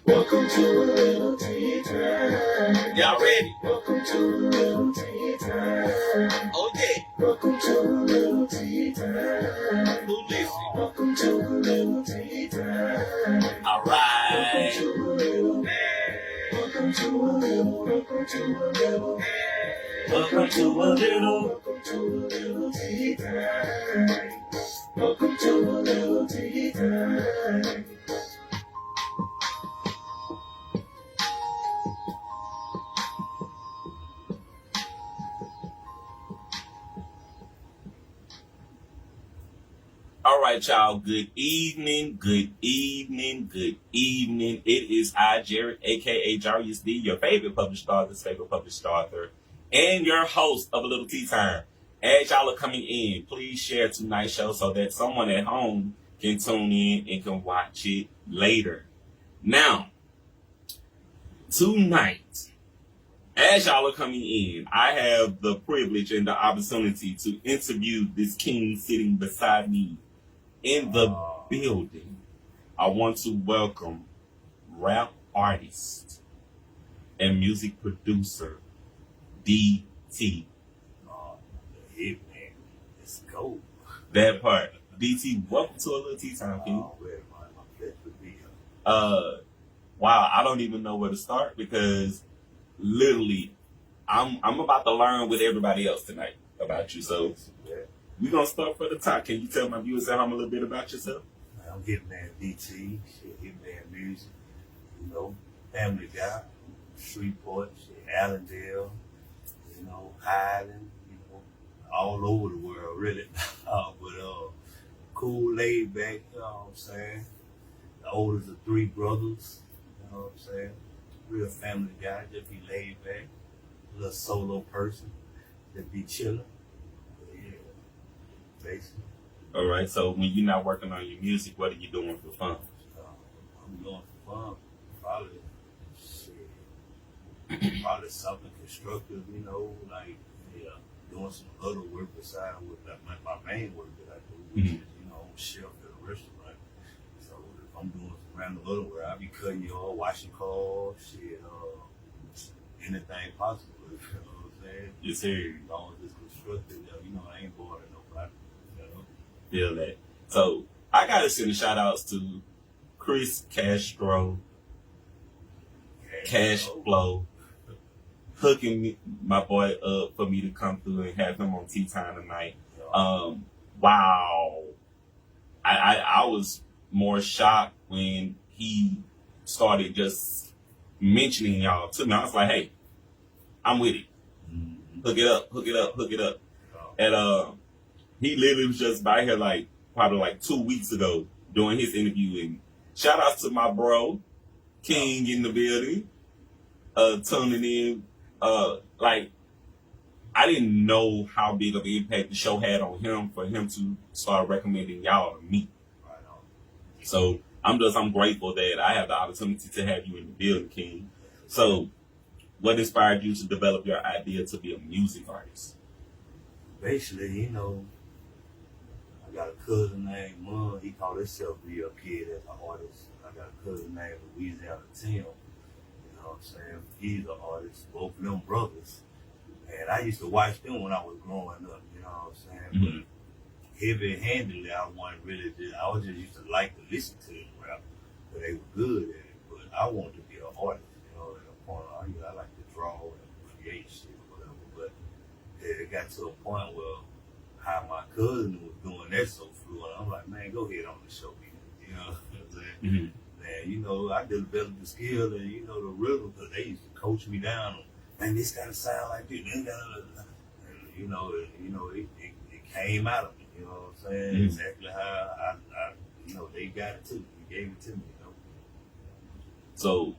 Welcome to a little tea time. Y'all ready? Welcome to a little tea time. Oh yeah. Welcome to a little tea time. Who listening? Welcome to a little tea time. All right. Welcome to a little. Welcome to a little. Welcome to a little. Welcome to a little. Welcome to a little tea time. Welcome to a little tea time. All right, y'all. Good evening. Good evening. Good evening. It is I, Jerrick, aka Jerrick D, your favorite published author, and your host of A Lil Tea Time. As y'all are coming in, please share tonight's show so that someone at home can tune in and can watch it later. Now, tonight, as y'all are coming in, I have the privilege and the opportunity to interview this king sitting beside me in the building. I want to welcome rap artist and music producer DT. Hit man, let's go. That part. DT, welcome to A Lil Tea Time, King. Oh, man, my pleasure to be here. Wow, I don't even know where to start because literally I'm about to learn with everybody else tonight about you. So Yeah. we're gonna start from the top. Can you tell my viewers at home a little bit about yourself? I'm Hitman DT, shit, Hitman music, you know, family guy, Shreveport, shit, Allendale, you know, Highland, you know, all over the world, really. But cool, laid back, you know what I'm saying? The oldest of three brothers, you know what I'm saying? Real family guy, just be laid back, a little solo person, just be chilling. Yeah, basically. All right. So when you're not working on your music, what are you doing for fun? I'm doing for fun. Probably, shit, probably something constructive, you know, like doing some other work besides what my main work that I do, which is, you know, I'm a chef at a restaurant. So if I'm doing some random other work, I'll be cutting y'all, washing cars, shit, anything possible. You know what I'm saying? Yes, sir. As long as it's constructive, you know, I ain't bored of nobody. You know? Feel that. So I gotta send a shout outs to Chris Castro, Cash Flow, hooking my boy up for me to come through and have him on Tea Time tonight. Wow. I was more shocked when he started just mentioning y'all to me. I was like, hey, I'm with it. Hook it up, hook it up, hook it up. And he literally was just by here like probably like 2 weeks ago doing his interview. And shout out to my bro, King in the building, tuning in. Like I didn't know how big of an impact the show had on him for him to start recommending y'all to me. Right on. So I'm grateful that I have the opportunity to have you in the building, King. So what inspired you to develop your idea to be a music artist? Basically, you know, I got a cousin named Mun. He called himself Real Kid as an artist. I got a cousin named Louisiana Tim. You know what I'm saying? He's an artist. Both of them brothers. And I used to watch them when I was growing up. You know what I'm saying? But heavy-handedly, I was just used to like to listen to them rap. But they were good at it. But I wanted to be an artist. You know, at a point, I like to draw and create shit or whatever. But it got to a point where how my cousin was doing that so fluent, I'm like, man, go ahead on the show, man. You know what I'm saying? Man, you know, I developed the skill and, you know, the rhythm, because they used to coach me down on, man, this gotta sound like this, and, you know, it came out of me, you know what I'm saying? Exactly how I, you know, they got it to me, they gave it to me, you know. So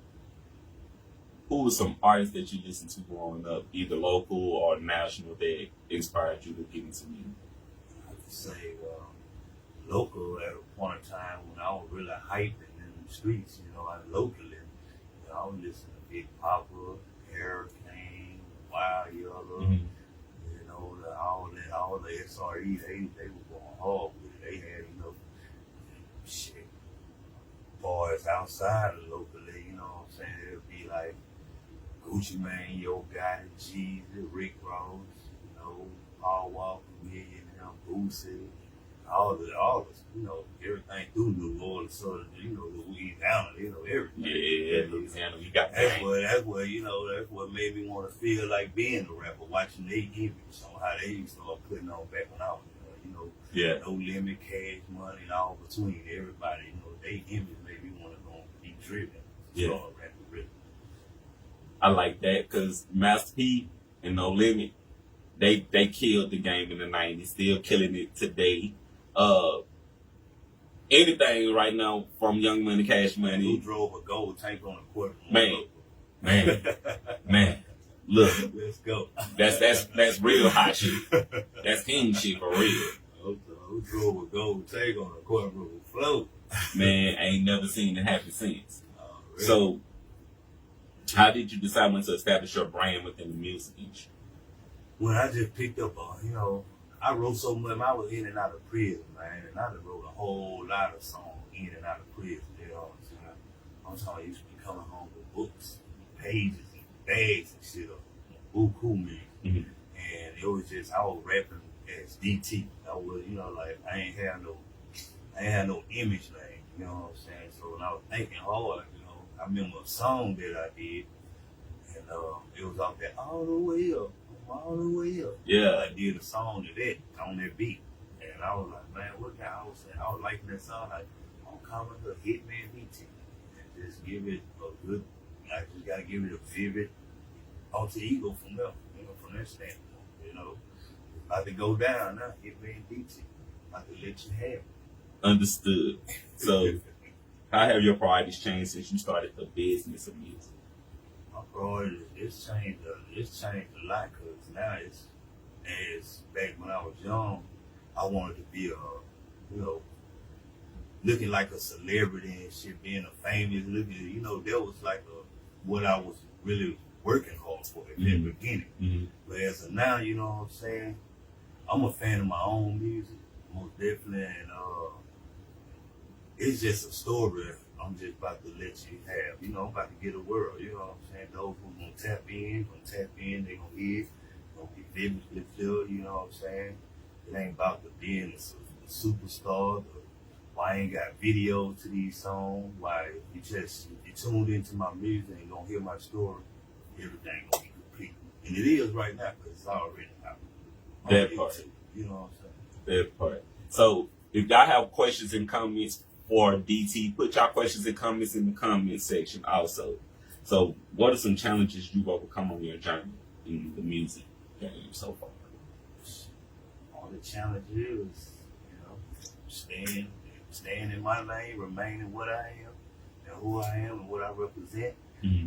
who were some artists that you listened to growing up, either local or national, that inspired you to get into music? I could say local at a point in time when I was really hyping in the streets, you know, locally. You know, I was listening to Big Papa, Hurricane, Wild Yellow, you know, all the SRE, they were going hard with it. They had, you know, shit, boys outside locally, you know like Gucci Mane, Yo Gotti, Jeezy, Rick Ross, you know, Paul Walker, Million, Boosie, all the, everything through New Orleans, sort of, Louisiana, everything. Yeah, Louisiana, you got That's that. that's what made me want to feel like being a rapper, watching their image on how they used to start putting on back when I was, Yeah. No Limit, Cash Money, and all between everybody, their image made me want to go and be driven. Yeah. Start rapping, really. I like that because Master P and No Limit, they killed the game in the 90s, still killing it today. Anything right now from Young Money, Cash Who Money, drove a gold tank on a quarter? man, look, Let's go. that's real hot shit. That's king shit for real. Who drove a gold tank on a quarter float? Man, I ain't never seen it happen since. Really? So, how did you decide when to establish your brand within the music industry? When I just picked up I wrote so much. I was in and out of prison, man, and I just wrote a whole lot of songs in and out of prison. You know what I'm saying? I'm talking, I used to be coming home with books, pages, and bags and shit of buku music. Mm-hmm. And it was just, I was rapping as DT. I was, I ain't had no image name. You know what I'm saying? So when I was thinking hard, I remember a song that I did, and it was off that All the Way Up. All the way up. Yeah. I did a song to that on that beat. And I was like, man, what guy I was saying? I was liking that song. Like, I'm coming to Hitman BT. And just give it a good, I just got to give it a vivid alter ego from them, from that standpoint. About to go down now, Hitman BT. About to let you have it. Understood. So, how have your priorities changed since you started the business of music? My priorities, it's changed a lot, because now it's back when I was young, I wanted to be looking like a celebrity and shit, being a famous, that was like what I was really working hard for at the beginning. Mm-hmm. But as of now, you know what I'm saying, I'm a fan of my own music, most definitely, and it's just a story I'm just about to let you have. I'm about to get a world, you know what I'm saying? Those who gonna tap in, they gonna hear, gonna be vividly filled, you know what I'm saying? It ain't about the being a superstar, why I ain't got videos to these songs, why you tuned into my music and gonna hear my story, everything gonna be complete. And it is right now, because it's already out. That part. You know what I'm saying? That part. So, if y'all have questions and comments for DT, put y'all questions and comments in the comment section also. So, what are some challenges you've overcome on your journey in the music game so far? All the challenges is, staying in my lane, remaining what I am, and who I am, and what I represent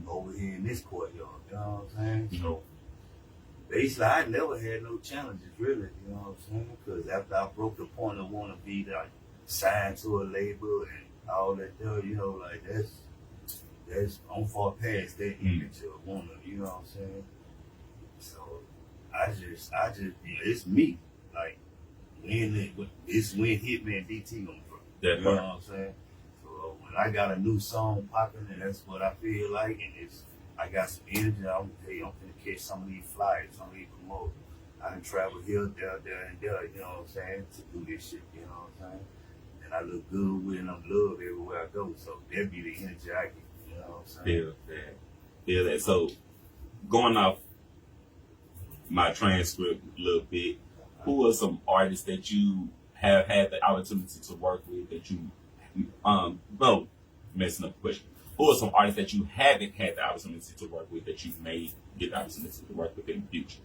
over here in this courtyard. You know what I'm saying? Mm-hmm. So, basically, I never had no challenges, really. You know what I'm saying? Because after I broke the point of wanting to be like signed to a label and all that, like that's I'm far past that image of wanting, you know what I'm saying? So I just, it's me. Like it's when Hitman DT gonna drop. That You know part. what I'm saying? So when I got a new song popping, and that's what I feel like, and I got some energy. I'm gonna catch some of these flyers, some of these promoters. I done travel here, there, and there, you know what I'm saying, to do this shit, you know what I'm saying? And I look good with it, and I'm loved everywhere I go. So that'd be the energy I get, you know what I'm saying? Feel that. So, going off my transcript a little bit, who are some artists that you have had the opportunity to work with that you, messing up the question. Who are some artists that you haven't had the opportunity to work with that you may get the opportunity to work with in the future?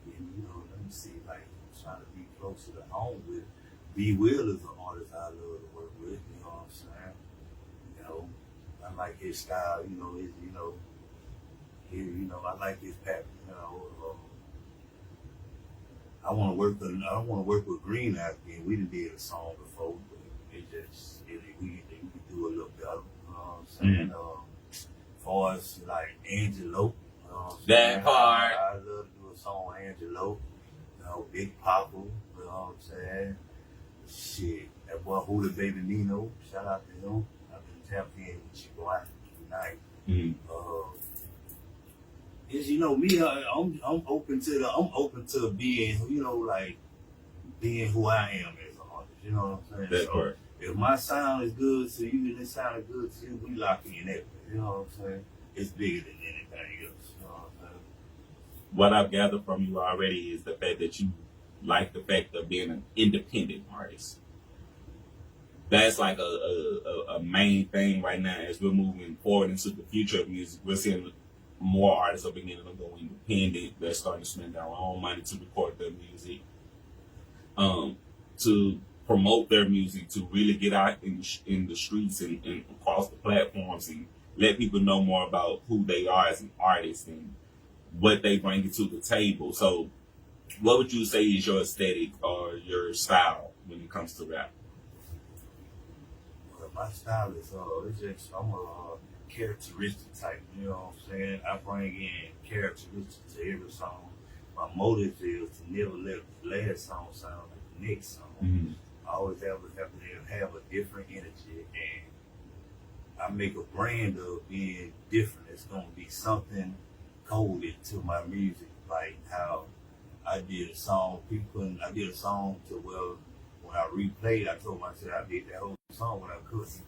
Let me see, like, trying to be closer to home with. B. Will is an artist I love to work with, you know what I'm saying? I like his style, I like his pattern, I want to work with Green Eyes again. We done did a song before, but we could do a little better, you know what I'm saying? As far as like Angelo, you know what I'm saying? That part. I love to do a song with Angelo, Big Papa, you know what I'm saying? Shit, that boy Hula Baby Nino, shout out to him. I've been tap in with you, go out tonight. Mm-hmm. Is me, I'm open to being, like being who I am as an artist. You know what I'm saying? That part. If my sound is good to you and it sounded good to you, we lock in that. You know what I'm saying? It's bigger than anything else. You know what I'm saying? What I've gathered from you already is the fact that you like the fact of being an independent artist. That's like a main thing right now as we're moving forward into the future of music. We're seeing more artists are beginning to go independent. They're starting to spend their own money to record their music, to promote their music, to really get out in the streets and across the platforms and let people know more about who they are as an artist and what they bring to the table. So what would you say is your aesthetic or your style when it comes to rap? Well, my style is it's just I'm a characteristic type. You know what I'm saying? I bring in characteristics to every song. My motive is to never let the last song sound like the next song. Mm-hmm. I always have a different energy, and I make a brand of being different. It's gonna be something coded to my music, like how I did a song. I did a song to when I replayed, I told myself I did that whole song when I couldn't,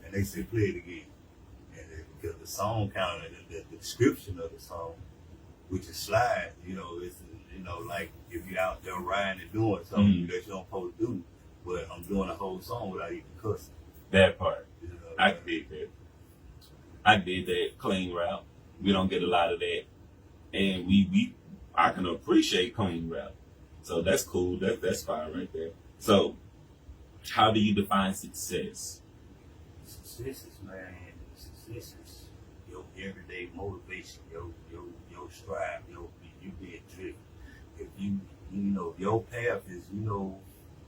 and they said play it again, and because the song kind of the description of the song, which is slide, it's like if you're out there riding and doing something that you're not supposed to do, but I'm doing a whole song without even cussing. That part, I did that. I did that clean rap. We don't get a lot of that, and I can appreciate clean rap. So that's cool. That's fine right there. So, how do you define success? Success is your everyday motivation, your strive, you being driven. If your path is,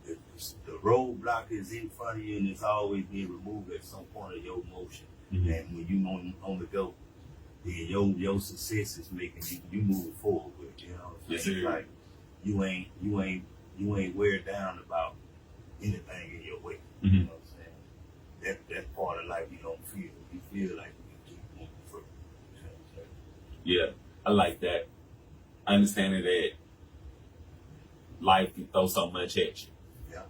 if the roadblock is in front of you and it's always being removed at some point of your motion, Mm-hmm. and when you on the go, then your success is making you move forward with it. You know what I'm saying? Yes, like you ain't wear down about anything in your way. Mm-hmm. You know what I'm saying? That part of life you don't feel. You feel like you keep moving forward. You know what I'm saying? Yeah, I like that. Understanding that life can throw so much at you. Yeah.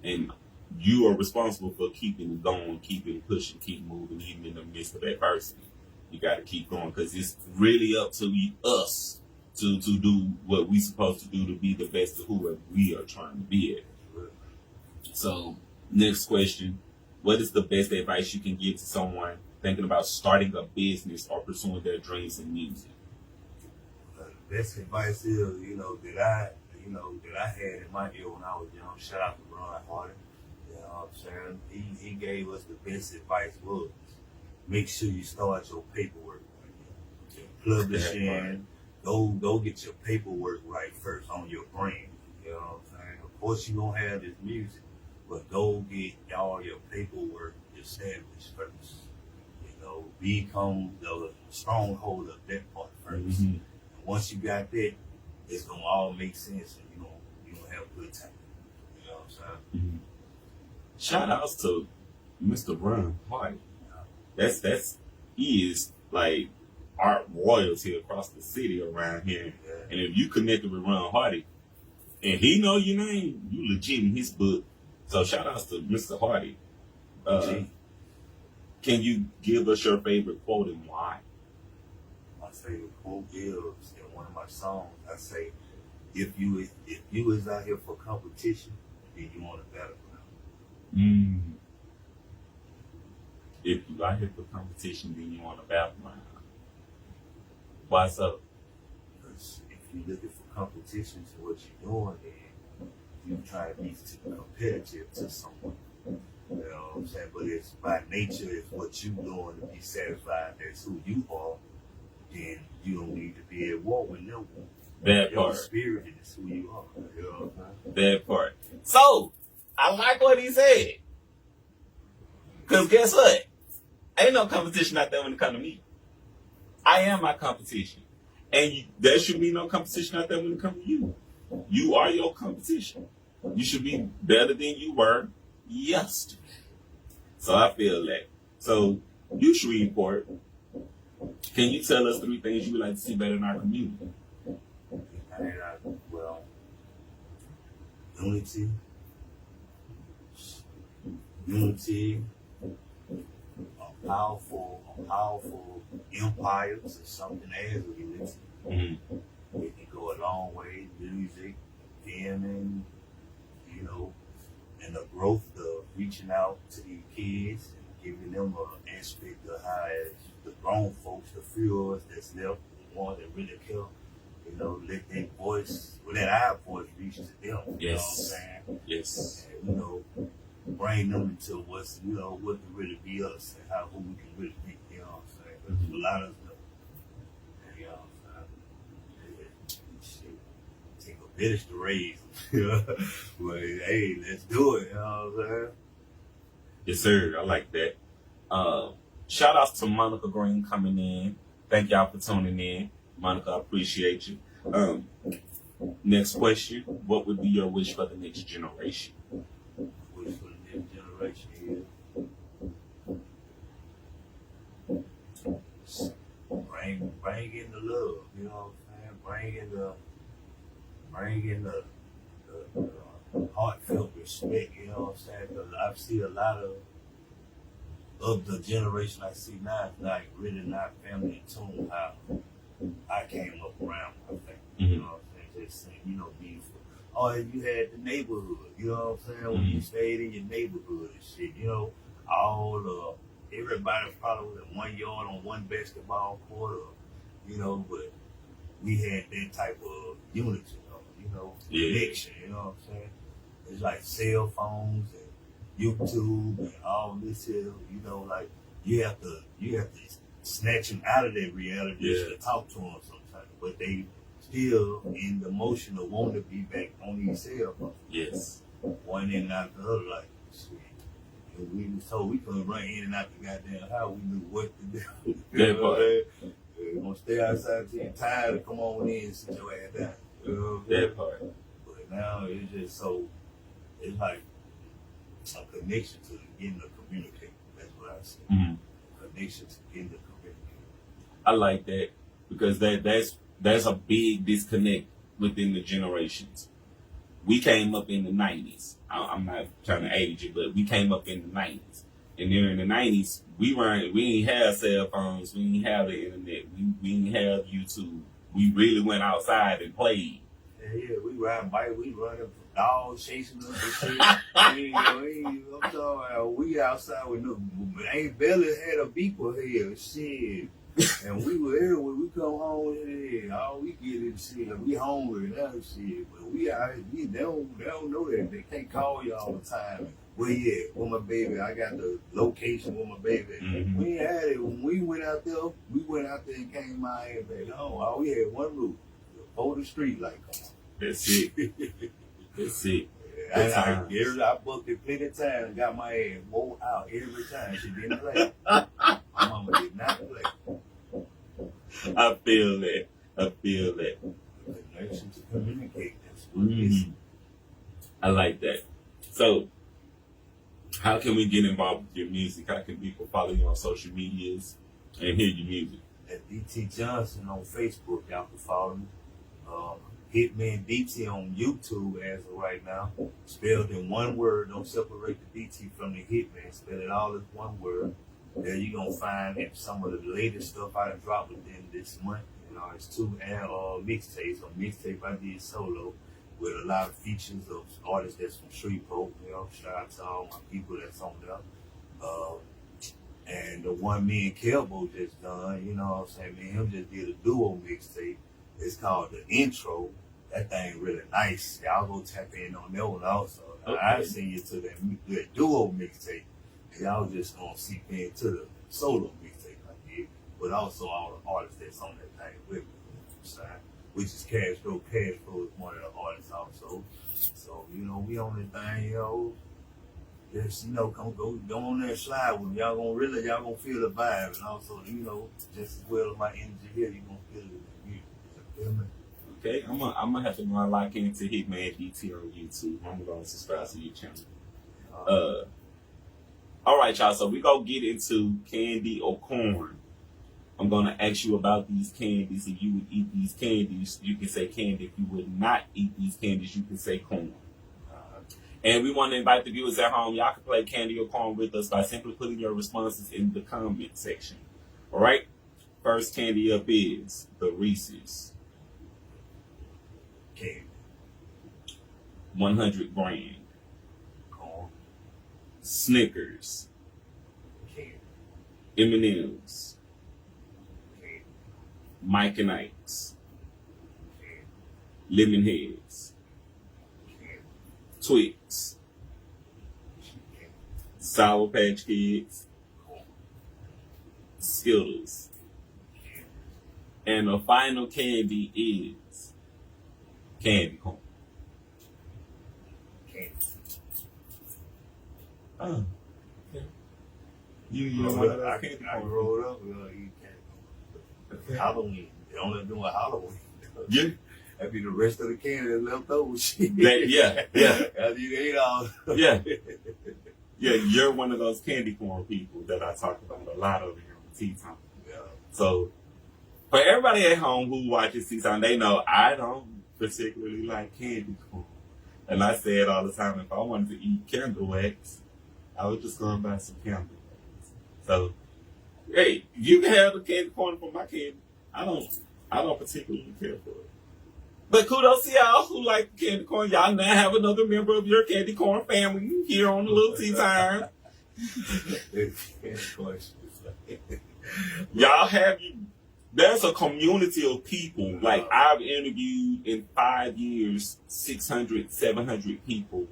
And you are responsible for keeping it going, keeping pushing, keep moving, even in the midst of adversity. You got to keep going because it's really up to us to do what we're supposed to do to be the best of whoever we are trying to be at. So, next question. What is the best advice you can give to someone thinking about starting a business or pursuing their dreams in music? The best advice is, that I had in my ear when I was young. Shout out to Ron Hardy. You know what I'm saying? He gave us the best advice was make sure you start your paperwork. Your publishing, go get your paperwork right first on your brand. You know what I'm saying? Of course you're gonna have this music, but go get all your paperwork established first. Become the stronghold of that part first. Mm-hmm. And once you got that, it's gonna all make sense and you're gonna have a good time. You know what I'm saying? Mm-hmm. Shout outs to Mr. Ron Hardy. He is like art royalty across the city around here. Yeah. And if you connected with Ron Hardy and he know your name, you legit in his book. So shout outs to Mr. Hardy. Can you give us your favorite quote and why? My favorite quote is in one of my songs. I say, if you is out here for competition, then you want a battleground. If you out here for competition, then you want a battleground. Why so? Because if you're looking for competition to what you're doing, then you try to be competitive to someone. You know what I'm saying? But it's by nature, it's what you're doing to be satisfied. That's who you are. Then you don't need to be at war with no one. That Your part. spirit is who you are. You know what I'm saying? That part. So, I like what he said. Because guess what? Ain't no competition out there when it comes to me. I am my competition. And there should be no competition out there when it comes to you. You are your competition. You should be better than you were yesterday. So I feel that. So, Usury Report, can you tell us 3 things you would like to see better in our community? Well, unity, a powerful empire to something as unity. Mm-hmm. It can go a long way. Music, filming, and the growth of reaching out to these kids and giving them an aspect of how as the grown folks, the few of us that's left, the ones that really care, let their voice, let our voice reach to them. You know what I'm Yes. saying? Yes. And, bring them into what can really be us and who we can really be. You know what I'm saying? 'Cause a lot of stuff. You know what I'm saying? Shit, take a village to raise them. But hey, let's do it. You know what I'm saying? Yes, sir. I like that. Shout out to Monica Green coming in. Thank y'all for tuning in. Monica, I appreciate you. Next question. What would be your wish for the next generation? Wish for the next generation is bring in the love, you know what I'm saying? Bring in the heartfelt respect, you know what I'm saying? Because I see a lot of the generation I see now, like really not family in tune how I came up around, I think. You know what I'm saying? Just saying, beautiful. Oh, you had the neighborhood, you know what I'm saying? When you stayed in your neighborhood and shit, everybody probably was in 1 yard on one basketball court, but we had that type of unity, connection, you know what I'm saying? It's like cell phones and YouTube and all this here, like you have to snatch them out of that reality to talk to them sometimes, but they still in the motion of wanting to be back on these cell phones. Yes. One in and out the other, like, shit. And we was told we couldn't run in and out the goddamn house. We knew what to do. That part. You're going to stay outside till you're tired to come on in and sit your ass down. That part. But now it's just so, it's like a connection to getting to communicate. That's what I say. A connection to getting to communicate. I like that because that's a big disconnect within the generations. We came up in the 90s. I'm not trying to age it, but we came up in the 90s. And during the 90s, we didn't have cell phones. We didn't have the internet. We didn't have YouTube. We really went outside and played. Yeah, we ride bike. We running from dogs chasing us and shit. I'm sorry, we outside with ain't barely had a beeper here. Shit. And we were here when we come home, all we get is shit. We hungry and that shit. But we out here, they don't know that. They can't call you all the time. Where you at? With my baby. I got the location with my baby. We ain't had it. When we went out there and came out here back home. All we had one roof. Over the street, like, come on. That's it. That's it. I booked it plenty of times and got my ass wore out every time. She didn't play. My mama did not play. I feel that. The connection to communicate. That's what it is. I like that. So, how can we get involved with your music? How can people follow you on social medias and hear your music? At DT Johnson on Facebook, y'all can follow me. Hitman DT on YouTube as of right now. Spelled in one word. Don't separate the DT from the Hitman. Spell it all as one word. There you're going to find some of the latest stuff I done dropped within this month. It's 2 mixtapes. A mixtape I did solo with a lot of features of artists that's from Shreveport. Shout out to all my people that's on there. And the one me and Kelbo just done, you know what I'm saying? Me and him just did a duo mixtape. It's called The Intro. That thing really nice. Y'all go tap in on that one also. Okay. I send you to that duo mixtape. Y'all just gonna seep into the solo mixtape I did, but also all the artists that's on that thing with me. Which is Cashflow. Cashflow is one of the artists also. So, we on that thing, just, come go on there and slide with me. Y'all gonna feel the vibe. And also, just as well as my energy here, you gonna feel it in the music. You feel me? Okay, I'm gonna have to go and lock into Hitman DT on YouTube. I'm gonna subscribe to your channel. All right, y'all. So we gonna get into candy or corn. I'm gonna ask you about these candies. If you would eat these candies, you can say candy. If you would not eat these candies, you can say corn. And we want to invite the viewers at home. Y'all can play candy or corn with us by simply putting your responses in the comment section. All right. First candy up is the Reese's. Candy. 100 grand. Corn. Snickers. Candy. M&M's. Candy. Mike and Ike's. Candy. Lemon Heads. Candy. Twix. Candy. Sour Patch Kids. Corn. Skittles. Candy. And the final candy is candy corn. Candy. Oh. Okay. You I, know what I candy I corn. grew up, we gonna eat candy corn. Okay. Halloween. They only doing Halloween. Yeah. That'd be the rest of the candy that's left over. Yeah. After you ate all. Yeah. Yeah, you're one of those candy corn people that I talk about a lot over here on Tea Time. Yeah. So, for everybody at home who watches Tea Time, they know I don't particularly like candy corn. And I say it all the time, if I wanted to eat candle wax, I was just going to buy some candle wax. So, hey, you can have the candy corn for my candy. I don't particularly care for it. But kudos to y'all who like candy corn. Y'all now have another member of your candy corn family here on the Lil Tea Time. Y'all have, there's a community of people. Like, I've interviewed in 5 years, 600, 700 people.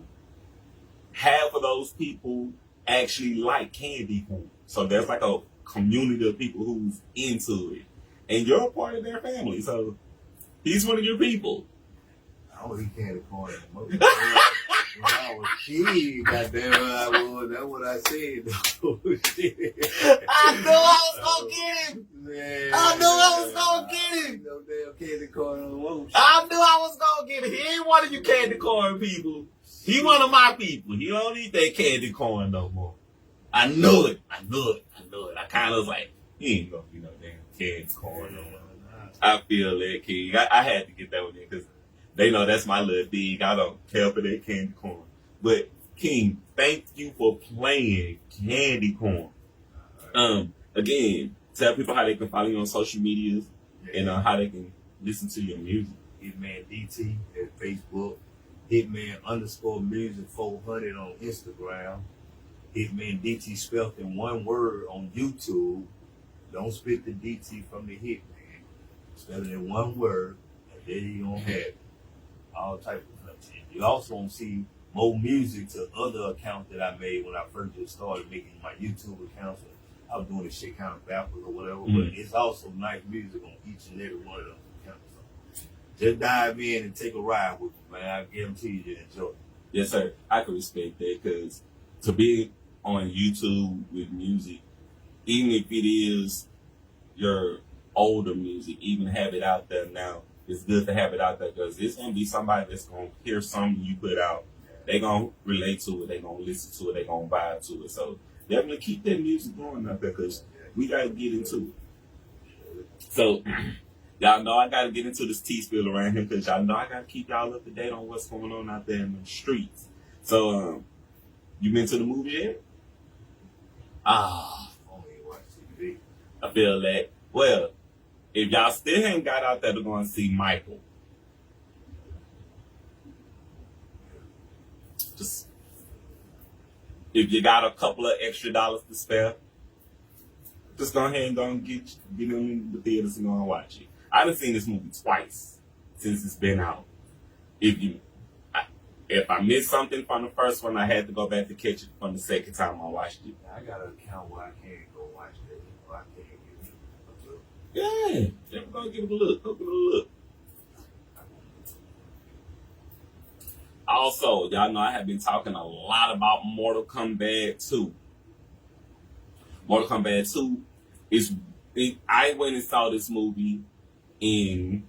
Half of those people actually like candy corn. So there's like a community of people who's into it. And you're a part of their family. So he's one of your people. I don't eat candy corn anymore. When I was a kid, goddamn I was. That's what I said. I knew I was gonna get him. Man, I knew I was gonna get him. No damn candy corn on the wall. I knew I was gonna get him. He ain't one of you candy corn people. He one of my people. He don't eat that candy corn no more. I knew it. I kind of was like, he ain't gonna be no damn candy corn no more. I feel that, King. I had to get that one in because they know that's my little dig. I don't care for that candy corn. But, King, thank you for playing candy corn. Again, tell people how they can follow you on social medias and how they can listen to your music. Hitman DT at Facebook. Hitman_music 400 on Instagram. Hitman DT spelled in one word on YouTube. Don't split the DT from the Hitman. Spell it in one word, and there you gonna have it. All type of content. You also gonna see more music to other accounts that I made when I first just started making my YouTube accounts. I was doing this shit kind of backwards or whatever, but it's also nice music on each and every one of those accounts. So just dive in and take a ride with me, man. I guarantee you enjoy it. Yes, sir. I can respect that because to be on YouTube with music, even if it is your older music, even have it out there now, it's good to have it out there because it's going to be somebody that's going to hear something you put out. They're going to relate to it. They're going to listen to it. They're going to vibe to it. So definitely keep that music going out there because we got to get into it. So y'all know I got to get into this tea spill around here because y'all know I got to keep y'all up to date on what's going on out there in the streets. So you been to the movie yet? Only watch TV. I feel that. Well, if y'all still ain't got out there to go and see Michael, just if you got a couple of extra dollars to spare, just go ahead and go and get in the theaters and go and watch it. I done seen this movie twice since it's been out. If I missed something from the first one, I had to go back to catch it from the second time I watched it. I got an account where I can't go watch that. I can't get it. Yeah, go give it a look. Go give it a look. Also, y'all know I have been talking a lot about Mortal Kombat 2. Mortal Kombat 2 I went and saw this movie in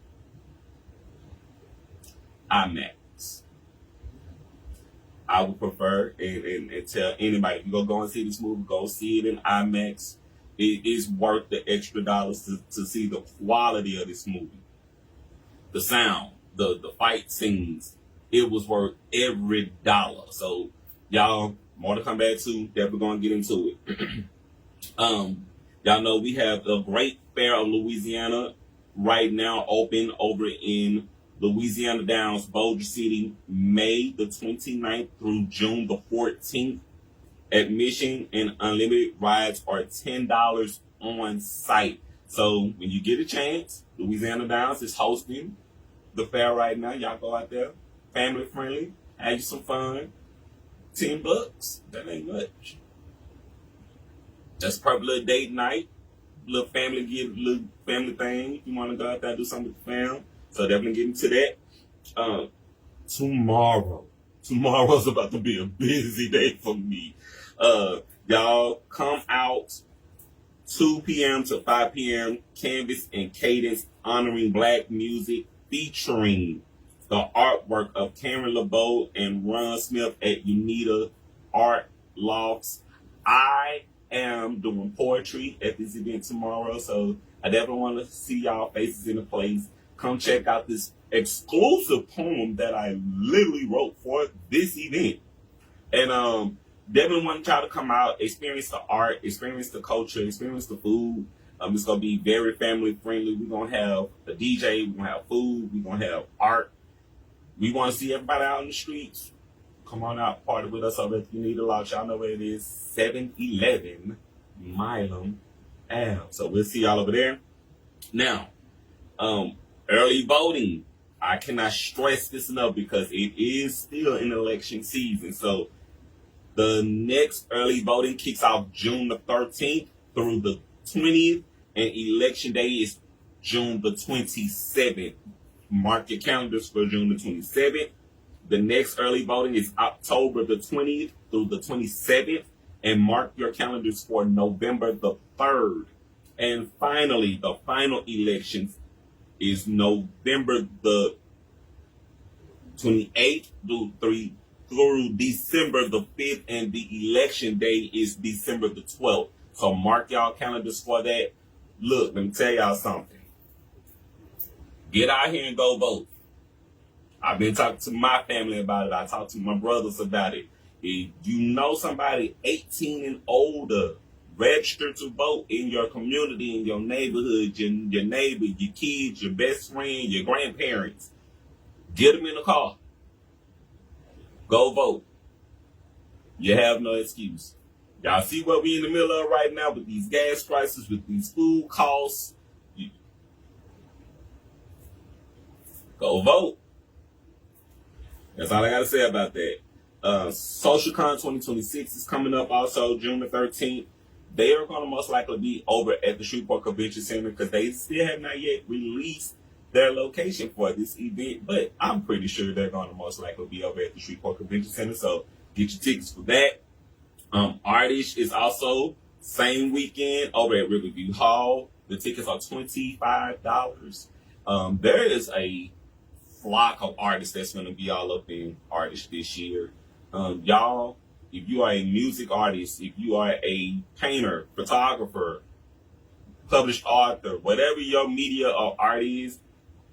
IMAX. I would prefer and tell anybody, if you go and see this movie, go see it in IMAX. It is worth the extra dollars to see the quality of this movie. The sound, the fight scenes, it was worth every dollar. So y'all, more to come back to. Definitely gonna get into it. Y'all know we have the Great Fair of Louisiana right now open over in Louisiana Downs, Bossier City, May the 29th through June the 14th. Admission and unlimited rides are $10 on site. So when you get a chance, Louisiana Downs is hosting the fair right now. Y'all go out there, family friendly, have you some fun. $10, that ain't much. That's probably a little date night, little family thing. If you want to go out there and do something with the fam, so definitely get into that. Tomorrow's about to be a busy day for me. Y'all come out 2 p.m. to 5 p.m. Canvas and Cadence honoring Black music, featuring the artwork of Karen LeBeau and Ron Smith at Unita Art Lofts. I am doing poetry at this event tomorrow, so I definitely want to see y'all faces in the place. Come check out this exclusive poem that I literally wrote for this event. And definitely want y'all to come out, experience the art, experience the culture, experience the food. It's going to be very family friendly. We're going to have a DJ, we're going to have food, we're going to have art. We want to see everybody out in the streets. Come on out, party with us over at Unita Lodge. Y'all know where it is, 711 Milam Ave. So we'll see y'all over there. Now, early voting. I cannot stress this enough because it is still an election season. So the next early voting kicks off June the 13th through the 20th, and election day is June the 27th. Mark your calendars for June the 27th. The next early voting is October the 20th through the 27th, and mark your calendars for November the 3rd. And finally, the final elections is November the 28th through December the 5th, and the election day is December the 12th. So mark y'all calendars for that. Look, let me tell y'all something. Get out here and go vote. I've been talking to my family about it. I talked to my brothers about it. If you know somebody 18 and older, register to vote in your community, in your neighborhood, your neighbor, your kids, your best friend, your grandparents. Get them in the car. Go vote. You have no excuse. Y'all see what we in the middle of right now with these gas prices, with these food costs. Go vote. That's all I got to say about that. SocialCon 2026 is coming up also June the 13th. They are going to most likely be over at the Shreveport Convention Center because they still have not yet released their location for this event, but I'm pretty sure they're going to most likely be over at the Shreveport Convention Center, so get your tickets for that. Artish is also same weekend over at Riverview Hall. The tickets are $25. There is a flock of artists that's going to be all up in Artish this year. Y'all, if you are a music artist, if you are a painter, photographer, published author, whatever your media or art is,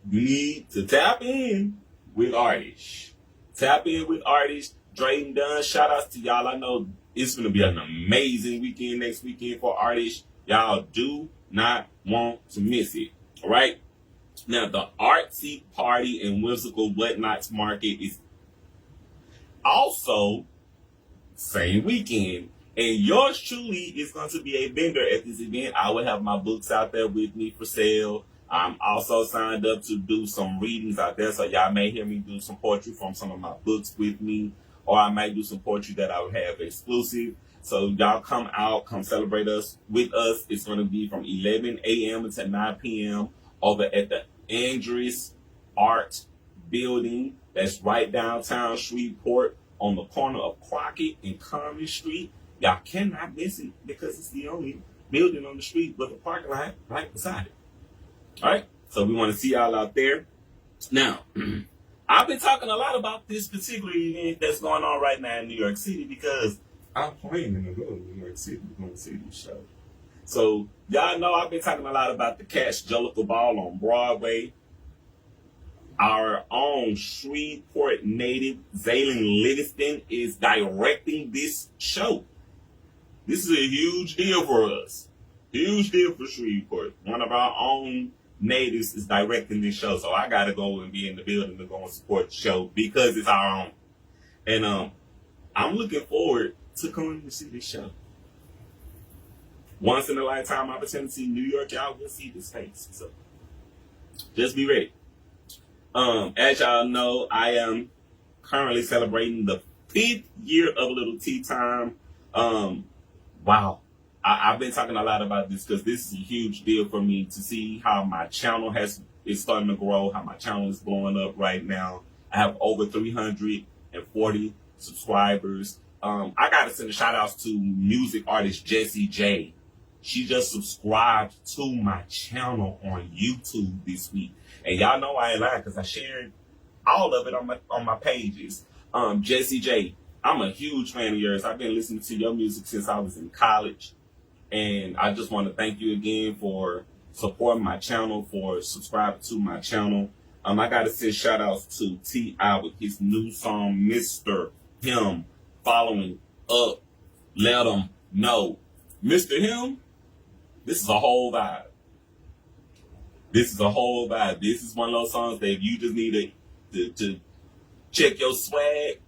you need to tap in with Artish. Tap in with Artish. Drayton Dunn, shout outs to y'all. I know it's going to be an amazing weekend next weekend for Artish. Y'all do not want to miss it. All right? Now, the Artsy Party and Whimsical Whatnots Market is also same weekend. And yours truly is going to be a vendor at this event. I will have my books out there with me for sale. I'm also signed up to do some readings out there. So y'all may hear me do some poetry from some of my books with me. Or I might do some poetry that I would have exclusive. So y'all come out, come celebrate us with us. It's going to be from 11 a.m. until 9 p.m. over at the Andres Art Building. That's right downtown Shreveport on the corner of Crockett and Common Street. Y'all cannot miss it because it's the only building on the street with a parking lot right beside it. All right? So we want to see y'all out there. Now, I've been talking a lot about this particular event that's going on right now in New York City because I'm planning to go to New York City to see this show. So y'all know I've been talking a lot about the Catch Jellicle Ball on Broadway. Our own Shreveport native Zaylen Livingston is directing this show. This is a huge deal for us. Huge deal for Shreveport. One of our own natives is directing this show. So I gotta go and be in the building to go and support the show because it's our own. And I'm looking forward to coming to see this show. Once in a lifetime opportunity, New York, y'all will see this face. So just be ready. As y'all know, I am currently celebrating the 5th year of A Lil Tea Time. Wow. I've been talking a lot about this because this is a huge deal for me to see how my channel is starting to grow, how my channel is blowing up right now. I have over 340 subscribers. I got to send a shout out to music artist Jessie J. She just subscribed to my channel on YouTube this week. And y'all know I ain't lying because I shared all of it on my pages. Jessie J, I'm a huge fan of yours. I've been listening to your music since I was in college. And I just want to thank you again for supporting my channel, for subscribing to my channel. I got to send shout outs to T.I. with his new song, Mr. Him, following up, Let Him Know. Mr. Him, this is a whole vibe. This is a whole vibe. This is one of those songs that you just need to check your swag.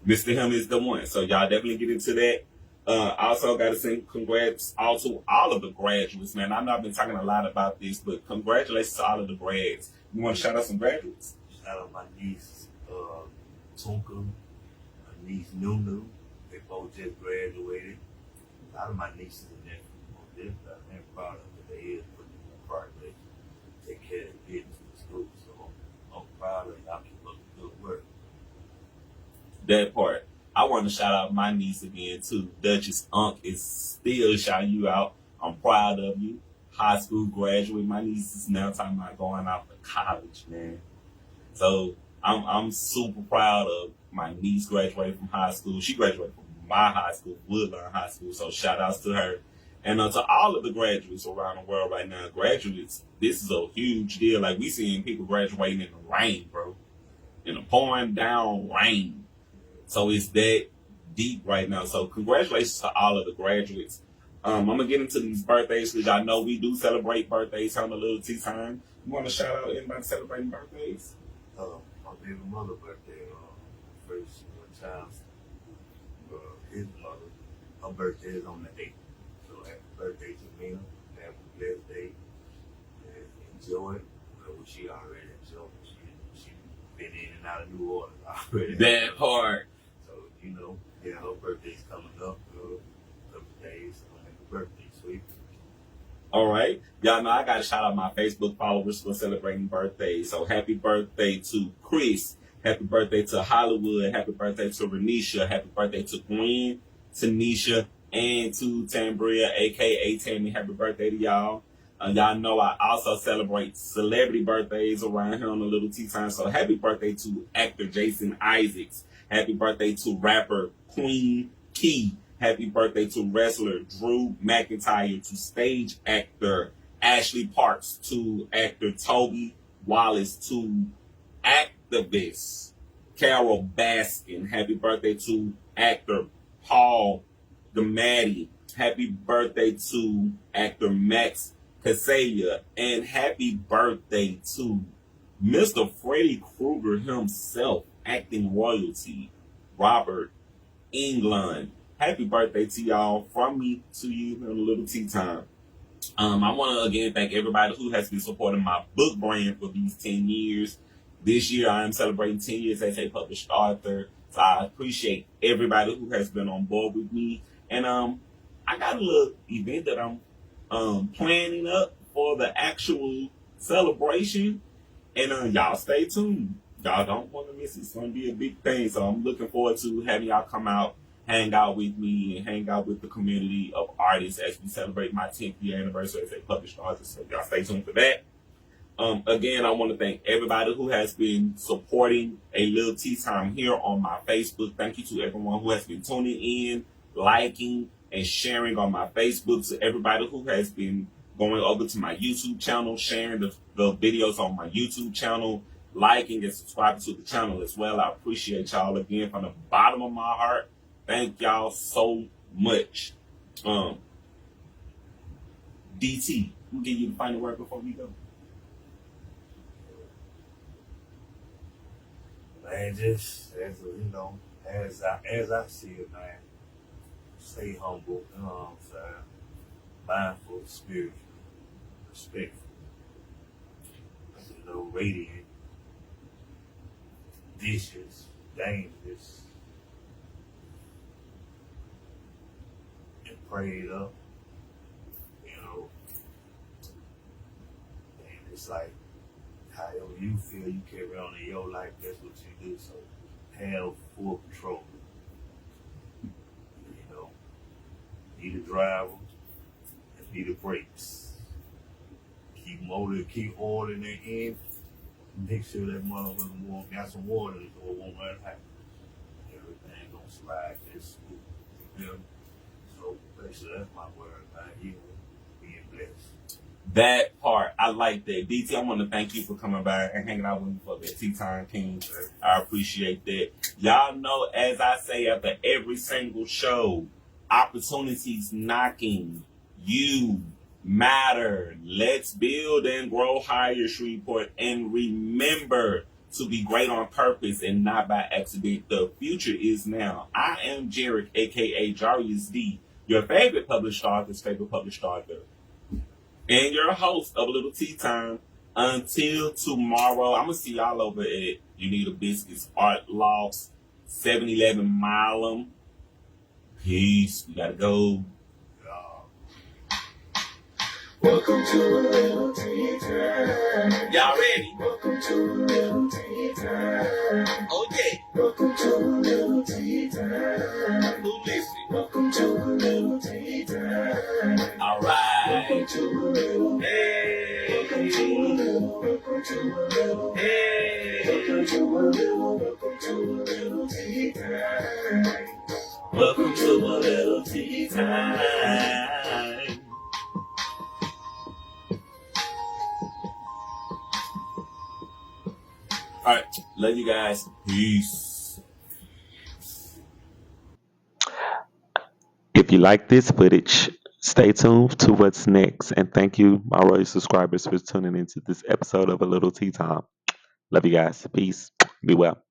Mr. Him is the one. So y'all definitely get into that. Also got to say congrats to all of the graduates, man. I know I've been talking a lot about this, but congratulations to all of the grads. You want to shout out some graduates? Shout out my niece, Tunka, my niece Nunu. They both just graduated. A lot of my nieces and nephews, I'm proud of what they is putting in progress. Take care of the business in school. So I'm proud of y'all. Keep up the good work. That part. I want to shout out my niece again too. Duchess Unk is still shouting you out. I'm proud of you. High school graduate. My niece is now talking about going off to college, man. So I'm super proud of my niece graduating from high school. She graduated from my high school, Woodlawn High School. So shout outs to her. And to all of the graduates around the world right now, graduates, this is a huge deal. Like we seeing people graduating in the rain, bro. In the pouring down rain. So it's that deep right now. So congratulations to all of the graduates. I'm going to get into these birthdays because y'all know we do celebrate birthdays on A Lil Tea Time. You want to shout out anybody celebrating birthdays? My baby mother birthday, first child, his mother, her birthday is on the 8th. So happy birthday to me. Have a blessed day. And enjoy it. What she already enjoyed. She been in and out of New Orleans already. That part. So, her birthday's coming up. A couple days. So happy birthday, sweet. All right. Y'all know I got to shout out my Facebook followers for celebrating birthdays. So happy birthday to Chris. Happy birthday to Hollywood. Happy birthday to Renisha. Happy birthday to Gwen, Tanisha, and to Tambria, a.k.a. Tammy. Happy birthday to y'all. Y'all know I also celebrate celebrity birthdays around here on A Lil Tea Time. So happy birthday to actor Jason Isaacs. Happy birthday to rapper Queen Key. Happy birthday to wrestler Drew McIntyre, to stage actor Ashley Parks, to actor Toby Wallace, to activist Carol Baskin. Happy birthday to actor Paul DeMatti. Happy birthday to actor Max Casella. And happy birthday to Mr. Freddy Krueger himself, acting royalty, Robert Englund. Happy birthday to y'all from me to you in A Lil Tea Time. I want to again thank everybody who has been supporting my book brand for these 10 years. This year I am celebrating 10 years as a published author. So I appreciate everybody who has been on board with me. And I got a little event that I'm planning up for the actual celebration. And y'all stay tuned. Y'all don't want to miss it. It's going to be a big thing. So I'm looking forward to having y'all come out, hang out with me, and hang out with the community of artists as we celebrate my 10th year anniversary as a published artist. So y'all stay tuned for that. Again, I want to thank everybody who has been supporting A Lil Tea Time here on my Facebook. Thank you to everyone who has been tuning in, liking, and sharing on my Facebook. To everybody who has been going over to my YouTube channel, sharing the videos on my YouTube channel, liking and subscribing to the channel as well. I appreciate y'all again from the bottom of my heart. Thank y'all so much. DT, we'll give you the final word before we go. Man, just as as I see it, man, stay humble, you know what I'm saying? Mindful, spiritual, respectful, radiant, vicious, dangerous, and prayed up, and it's like, however you feel you carry on in your life, that's what you do. So have full control. Be the driver and be the brakes. Keep oil in their end. Make sure that motherfucker got some water so it won't run hot. Everything gonna slide this smooth. You feel me? So basically that's my word, man. You being blessed. That part, I like that. DT, I want to thank you for coming by and hanging out with me for that Tea Time King. I appreciate that. Y'all know, as I say after every single show, opportunities knocking. You matter. Let's build and grow higher, Shreveport. And remember to be great on purpose and not by accident. The future is now. I am Jerrick, a.k.a. Jarius D, your favorite published author's favorite published author, and your host of A Lil Tea Time. Until tomorrow, I'm going to see y'all over at You Need a Biscuits Art Lofts, 711 Milam. Peace. We got to go. Welcome to A Lil Tea Time. Y'all ready? Welcome to A Lil Tea Time. Oh, yeah. Welcome to A Lil Tea Time. Who listening? Welcome to A Lil Tea Time. All right. Welcome to A Lil. Hey. Welcome to A Lil. Welcome to A Lil. Hey. Welcome to A Lil. Welcome to A Lil Tea Time. Welcome to A Lil Tea Time. All right. Love you guys. Peace. If you like this footage, stay tuned to what's next. And thank you, my royal subscribers, for tuning into this episode of A Little Tea Time. Love you guys. Peace. Be well.